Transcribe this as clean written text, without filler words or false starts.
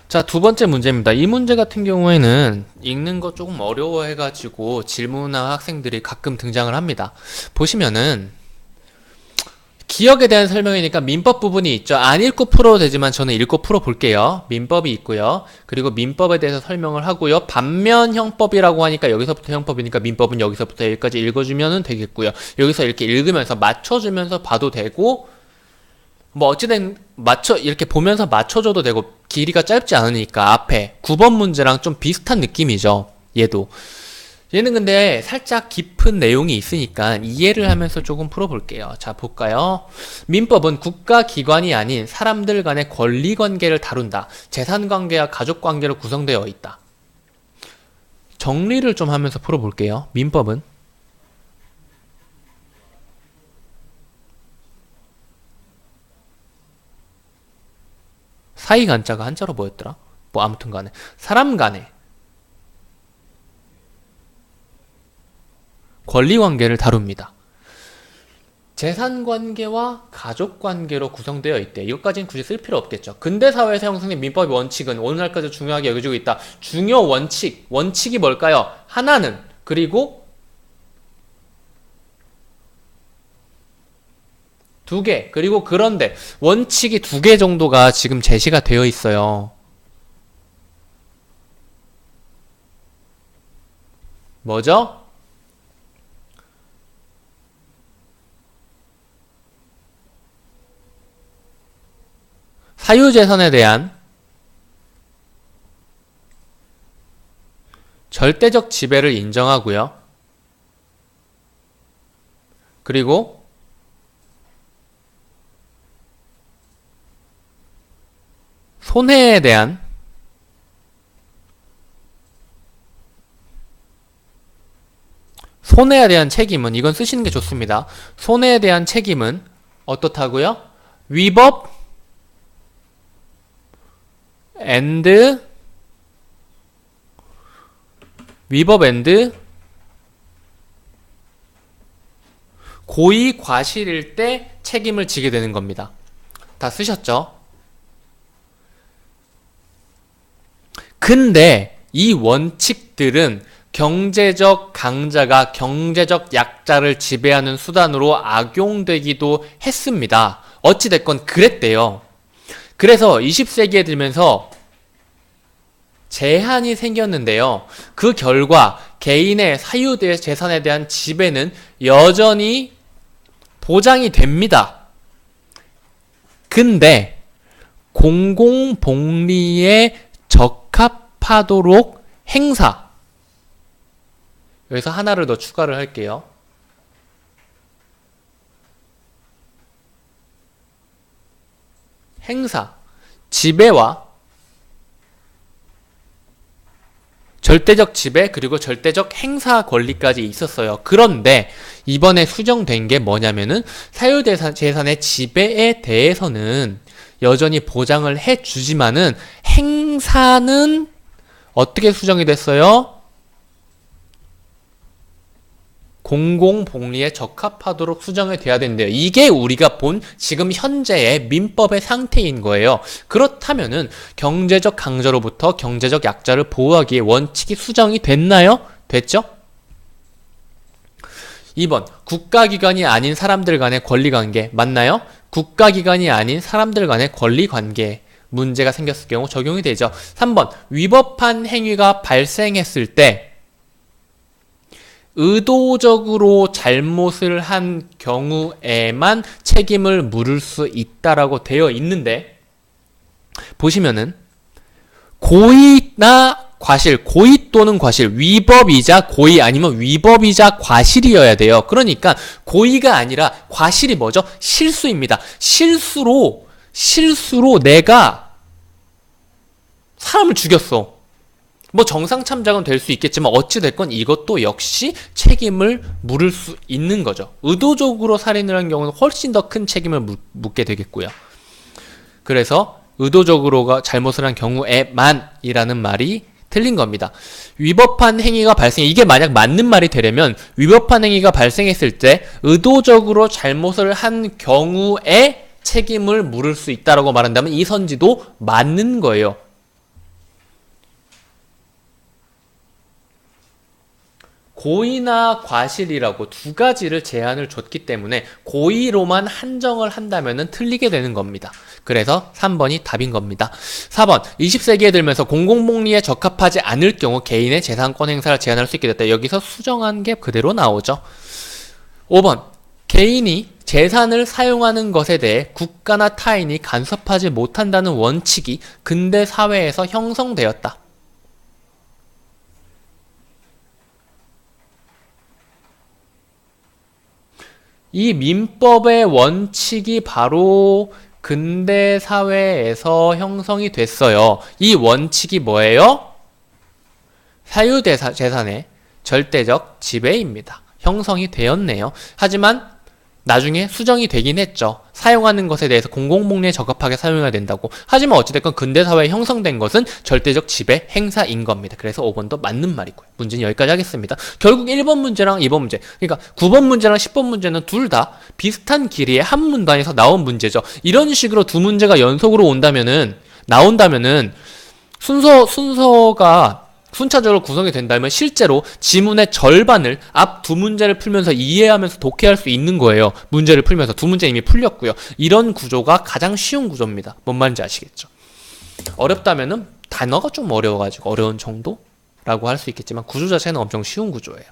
자, 두 번째 문제입니다. 이 문제 같은 경우에는 읽는 거 조금 어려워해가지고 질문한 학생들이 가끔 등장을 합니다. 보시면은 기억에 대한 설명이니까 민법 부분이 있죠. 안 읽고 풀어도 되지만 저는 읽고 풀어볼게요. 민법이 있고요. 그리고 민법에 대해서 설명을 하고요. 반면 형법이라고 하니까 여기서부터 형법이니까 민법은 여기서부터 여기까지 읽어주면 되겠고요. 여기서 이렇게 읽으면서 맞춰주면서 봐도 되고 뭐 어찌된 이렇게 보면서 맞춰줘도 되고 길이가 짧지 않으니까 앞에 9번 문제랑 좀 비슷한 느낌이죠. 얘는 근데 살짝 깊은 내용이 있으니까 이해를 하면서 조금 풀어볼게요. 자, 볼까요? 민법은 국가기관이 아닌 사람들 간의 권리관계를 다룬다. 재산관계와 가족관계로 구성되어 있다. 정리를 좀 하면서 풀어볼게요. 민법은 사이간자가 한자로 뭐였더라? 뭐 아무튼 간에 사람 간에 권리관계를 다룹니다. 재산관계와 가족관계로 구성되어 있대. 이것까지는 굳이 쓸 필요 없겠죠. 근대사회에서 형성된 민법의 원칙은 오늘날까지 중요하게 여겨지고 있다. 중요 원칙이 뭘까요? 하나는, 그리고 두 개, 그리고 그런데 원칙이 두 개 정도가 지금 제시가 되어 있어요. 뭐죠? 사유재산에 대한 절대적 지배를 인정하고요. 그리고 손해에 대한 책임은, 이건 쓰시는 게 좋습니다. 손해에 대한 책임은 어떻다고요? 위법 앤드 고의 과실일 때 책임을 지게 되는 겁니다. 다 쓰셨죠? 근데 이 원칙들은 경제적 강자가 경제적 약자를 지배하는 수단으로 악용되기도 했습니다. 어찌됐건 그랬대요. 그래서 20세기에 들면서 제한이 생겼는데요. 그 결과 개인의 사유재산에 대한 지배는 여전히 보장이 됩니다. 근데 공공복리에 적합하도록 행사, 여기서 하나를 더 추가를 할게요. 행사, 지배와 절대적 지배 그리고 절대적 행사 권리까지 있었어요. 그런데 이번에 수정된 게 뭐냐면은 사유재산의 지배에 대해서는 여전히 보장을 해주지만은 행사는 어떻게 수정이 됐어요? 공공복리에 적합하도록 수정이 돼야 된대요. 이게 우리가 본 지금 현재의 민법의 상태인 거예요. 그렇다면은 경제적 강자로부터 경제적 약자를 보호하기에 원칙이 수정이 됐나요? 됐죠? 2번 국가기관이 아닌 사람들 간의 권리관계 맞나요? 국가기관이 아닌 사람들 간의 권리관계 문제가 생겼을 경우 적용이 되죠. 3번 위법한 행위가 발생했을 때 의도적으로 잘못을 한 경우에만 책임을 물을 수 있다라고 되어 있는데, 보시면은 고의나 과실, 고의 또는 과실, 위법이자 고의 아니면 위법이자 과실이어야 돼요. 그러니까 고의가 아니라 과실이 뭐죠? 실수입니다. 실수로 내가 사람을 죽였어. 뭐 정상참작은 될 수 있겠지만 어찌됐건 이것도 역시 책임을 물을 수 있는 거죠. 의도적으로 살인을 한 경우는 훨씬 더 큰 책임을 묻게 되겠고요. 그래서 의도적으로가 잘못을 한 경우에만 이라는 말이 틀린 겁니다. 위법한 행위가 이게 만약 맞는 말이 되려면 위법한 행위가 발생했을 때 의도적으로 잘못을 한 경우에 책임을 물을 수 있다라고 말한다면 이 선지도 맞는 거예요. 고의나 과실이라고 두 가지를 제한을 줬기 때문에 고의로만 한정을 한다면은 틀리게 되는 겁니다. 그래서 3번이 답인 겁니다. 4번, 20세기에 들면서 공공복리에 적합하지 않을 경우 개인의 재산권 행사를 제한할 수 있게 됐다. 여기서 수정한 게 그대로 나오죠. 5번, 개인이 재산을 사용하는 것에 대해 국가나 타인이 간섭하지 못한다는 원칙이 근대 사회에서 형성되었다. 이 민법의 원칙이 바로 근대 사회에서 형성이 됐어요. 이 원칙이 뭐예요? 사유재산의 절대적 지배입니다. 형성이 되었네요. 하지만 나중에 수정이 되긴 했죠. 사용하는 것에 대해서 공공복리에 적합하게 사용해야 된다고. 하지만 어찌됐건 근대사회에 형성된 것은 절대적 지배 행사인 겁니다. 그래서 5번도 맞는 말이고요. 문제는 여기까지 하겠습니다. 결국 1번 문제랑 2번 문제, 그러니까 9번 문제랑 10번 문제는 둘 다 비슷한 길이의 한 문단에서 나온 문제죠. 이런 식으로 두 문제가 연속으로 나온다면은 순서가 순차적으로 구성이 된다면 실제로 지문의 절반을 앞 두 문제를 풀면서 이해하면서 독해할 수 있는 거예요. 문제를 풀면서 두 문제 이미 풀렸고요. 이런 구조가 가장 쉬운 구조입니다. 뭔 말인지 아시겠죠? 어렵다면은 단어가 좀 어려워가지고 어려운 정도라고 할 수 있겠지만 구조 자체는 엄청 쉬운 구조예요.